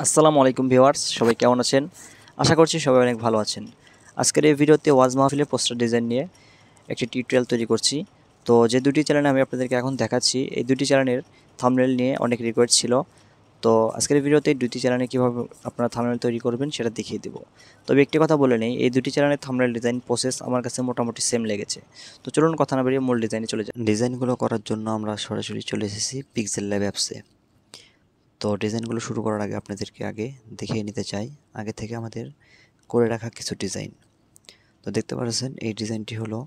আসসালামু আলাইকুম ভিউয়ার্স, সবাই কেমন আছেন? আশা করছি সবাই অনেক ভালো আছেন। আজকের এই ভিডিওতে ওয়াজ মাহফিলের পোস্টার ডিজাইন নিয়ে একটি টিউটোরিয়াল তৈরি করছি। তো যে দুটি চ্যানেল আমি আপনাদেরকে এখন দেখাচ্ছি, এই দুটি চ্যানেলের থাম্বনেল নিয়ে অনেক রিকোয়েস্ট ছিল। তো আজকের এই ভিডিওতে এই দুটি চ্যানেলে কীভাবে আপনারা থাম্বনেল তৈরি করবেন সেটা দেখিয়ে দেবো। তবে একটি কথা বলে নেই, এই দুটি চ্যানেলের থাম্বনেল ডিজাইন প্রসেস আমার কাছে মোটামুটি সেম লেগেছে। তো চলুন কথা না বেরিয়ে মূল ডিজাইনে চলে যাই। ডিজাইনগুলো করার জন্য আমরা সরাসরি চলে এসেছি পিক্সেল ল্যাব অ্যাপসে। তো ডিজাইনগুলো শুরু করার আগে আপনাদেরকে আগে দেখিয়ে নিতে চাই আগে থেকে আমাদের করে রাখা কিছু ডিজাইন। তো দেখতে পাচ্ছেন এই ডিজাইনটি হলো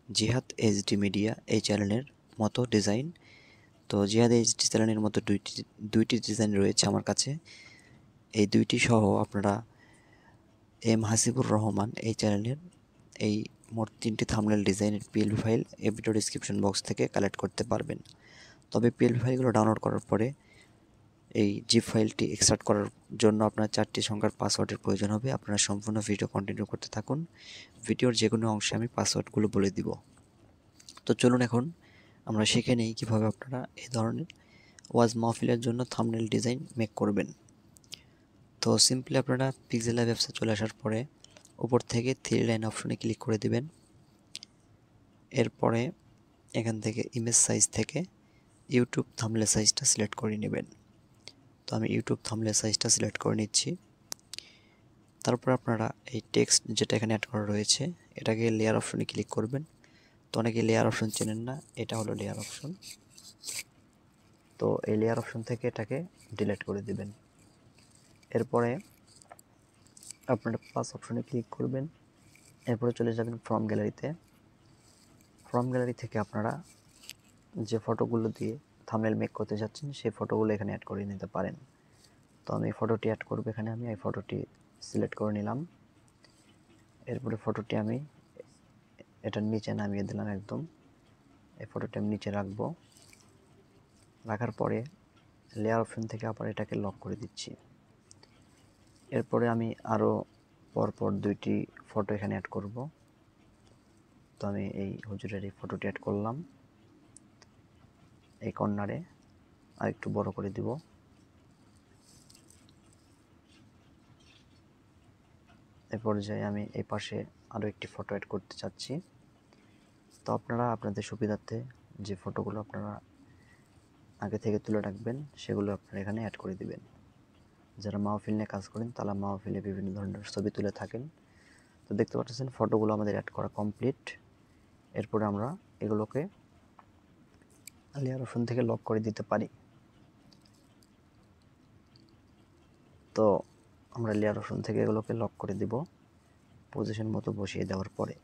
জিহাদ এইচডি মিডিয়া এই চ্যানেলের মতো ডিজাইন। তো জিহাদ এইচডি চ্যানেলের মতো দুইটি ডিজাইন রয়েছে আমার কাছে। এই দুইটি সহ আপনারা এম হাসিবুর রহমান এই চ্যানেলের এই মোট 3টি থাম্বনেল ডিজাইনের পিএলপি ফাইল এই ভিডিও ডিসক্রিপশন বক্স থেকে কালেক্ট করতে পারবেন। তবে পিএলপি ফাইলগুলো ডাউনলোড করার পরে এই জিপ ফাইলটি এক্সট্রাক্ট করার জন্য আপনার 4টি সংখ্যার পাসওয়ার্ডের প্রয়োজন হবে। আপনারা সম্পূর্ণ ভিডিও কন্টিনিউ করতে থাকুন। ভিডিওর যে কোনো অংশে আমি পাসওয়ার্ডগুলো বলে দিব। তো চলুন এখন আমরা শিখে নিই কীভাবে আপনারা এই ধরনের ওয়াজ মাহফিলের জন্য থাম্বনেল ডিজাইন মেক করবেন। তো সিম্পলি আপনারা পিক্সেল ল্যাব অ্যাপসে চলে আসার পরে উপর থেকে 3 লাইন অপশনে ক্লিক করে দিবেন। এরপরে এখান থেকে ইমেজ সাইজ থেকে ইউটিউব থাম্বনেল সাইজটা সিলেক্ট করে নেবেন। তো আমি ইউটিউব থাম্বনেল সাইজটা সিলেক্ট করে নিচ্ছি। তারপর আপনারা এই টেক্সট যেটা এখানে অ্যাড করা রয়েছে এটাকে লেয়ার অপশনে ক্লিক করবেন। তো অনেকে লেয়ার অপশন চেনেন না, এটা হলো লেয়ার অপশন। তো এই লেয়ার অপশন থেকে এটাকে ডিলিট করে দিবেন। এরপরে আপনারা প্লাস অপশনে ক্লিক করবেন। এরপরে চলে যাবেন ফ্রম গ্যালারিতে। ফ্রম গ্যালারি থেকে আপনারা যে ফটোগুলো দিয়ে থাম্বনেল মেক করতে যাচ্ছেন সেই ফটোগুলো এখানে অ্যাড করে নিতে পারেন। তো আমি এই ফটোটি অ্যাড করব, এখানে আমি এই ফটোটি সিলেক্ট করে নিলাম। এরপরে ফটোটি আমি এটার নিচে নামিয়ে দিলাম একদম। এই ফটোটি আমি নিচে রাখবো। রাখার পরে লেয়ার অপশন থেকে আবার এটাকে লক করে দিচ্ছি। এরপরে আমি আরও পরপর 2টি ফটো এখানে অ্যাড করব। তো আমি এই হুজুরের এই ফটোটি অ্যাড করলাম এই কর্নারে, আর একটু বড় করে দিব। এই পর্যায়ে আমি এই পাশে আরও একটি ফটো অ্যাড করতে চাচ্ছি। তো আপনারা আপনাদের সুবিধার্থে যে ফটোগুলো আপনারা আগে থেকে তুলে রাখবেন সেগুলো আপনারা এখানে অ্যাড করে দিবেন। যারা মাহফিল নিয়ে কাজ করেন তারা মাহফিলে বিভিন্ন ধরনের ছবি তুলে থাকেন। তো দেখতে পাচ্ছেন ফটোগুলো আমাদের অ্যাড করা কমপ্লিট। এরপরে আমরা এগুলোকে লেয়ার অপশন থেকে লক করে দিতে পারি। তো আমরা লেয়ার অপশন থেকে এগুলোকে লক করে দিব পজিশন মতো বসিয়ে দেওয়ার পরে।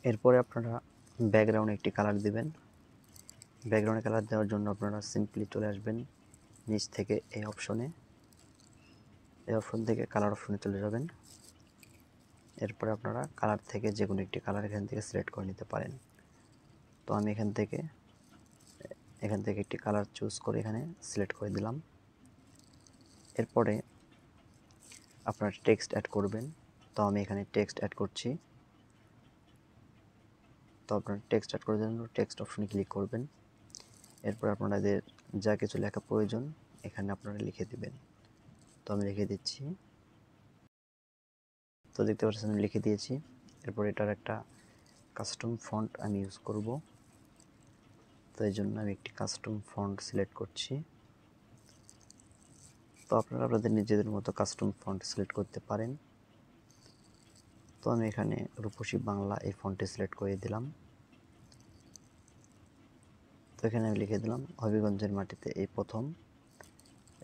এরপরে আপনারা ব্যাকগ্রাউন্ডে একটি কালার দিবেন। ব্যাকগ্রাউন্ডে কালার দেওয়ার জন্য আপনারা সিম্পলি চলে আসবেন নিচ থেকে এই অপশনে, এই অপশন থেকে কালার অপশনে চলে যাবেন। এরপরে আপনারা কালার থেকে যে কোনো একটি কালার এখান থেকে সিলেক্ট করে নিতে পারেন। তো আমি এখান থেকে একটি কালার চুজ করে এখানে সিলেক্ট করে দিলাম। এরপরে আপনারা টেক্সট অ্যাড করবেন। তো আমি এখানে টেক্সট অ্যাড করছি। তো আপনারা টেক্সট অ্যাড করার জন্য টেক্সট অপশনে ক্লিক করবেন। এরপর আপনাদের যা কিছু লেখা প্রয়োজন এখানে আপনারা লিখে দিবেন। তো আমি লিখে দিচ্ছি। তো দেখতে পাচ্ছেন আমি লিখে দিয়েছি। এরপর এটার একটা কাস্টম ফন্ট আমি ইউজ করব। তো এই জন্য আমি একটি কাস্টম ফন্ট সিলেক্ট করছি। তো আপনারা আপনাদের নিজেদের মতো কাস্টম ফন্ট সিলেক্ট করতে পারেন। তো আমি এখানে রূপসী বাংলা এই ফন্টে সিলেক্ট করে দিলাম। তো এখানে আমি লিখে দিলাম হবিগঞ্জের মাটিতে এই প্রথম।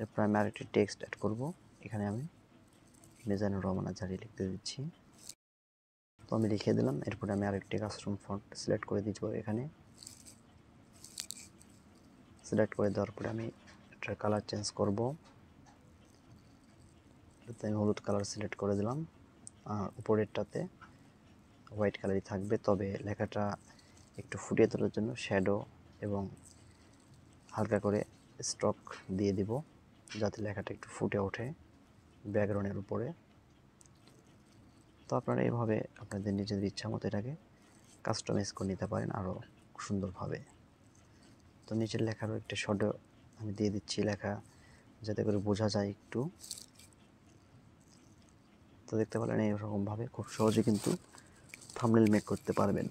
এরপর আমি আরেকটি টেক্সট অ্যাড করব। এখানে আমি মিজানুর রহমান আজহারি লিখতে দিচ্ছি। তো আমি লিখে দিলাম। এরপরে আমি আরেকটি কাস্টম ফন্ট সিলেক্ট করে দিব। এখানে সিলেক্ট করে দেওয়ার পরে আমি এটার কালার চেঞ্জ করব। আমি হলুদ কালার সিলেক্ট করে দিলাম। উপরেরটাতে হোয়াইট কালারই থাকবে, তবে লেখাটা একটু ফুটিয়ে তোলার জন্য শ্যাডো এবং হালকা করে স্ট্রোক দিয়ে দিব, যাতে লেখাটা একটু ফুটে ওঠে ব্যাকগ্রাউন্ডের উপরে। তো আপনারা এইভাবে আপনাদের নিজেদের ইচ্ছা মতো এটাকে কাস্টমাইজ করে নিতে পারেন আরও সুন্দরভাবে। তো নিচের লেখারও একটা শ্যাডো আমি দিয়ে দিচ্ছি, লেখা যাতে করে বোঝা যায় একটু। তো দেখতে পেলেন এরকমভাবে খুব সহজে কিন্তু থাম্বনেল মেক করতে পারবেন।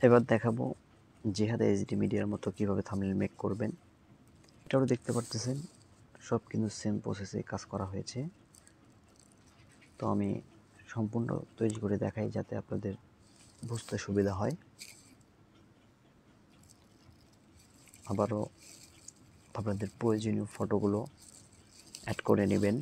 এবার দেখাবো জিহাদে এইচডি মিডিয়ার মতো কীভাবে থাম্বনেল মেক করবেন। এটাও দেখতে পারতেছেন সব কিন্তু সেম প্রসেসে কাজ করা হয়েছে। তো আমি সম্পূর্ণ তৈরি করে দেখাই যাতে আপনাদের বুঝতে সুবিধা হয়। আবারও আপনাদের প্রয়োজনীয় ফটোগুলো অ্যাড করে নেবেন।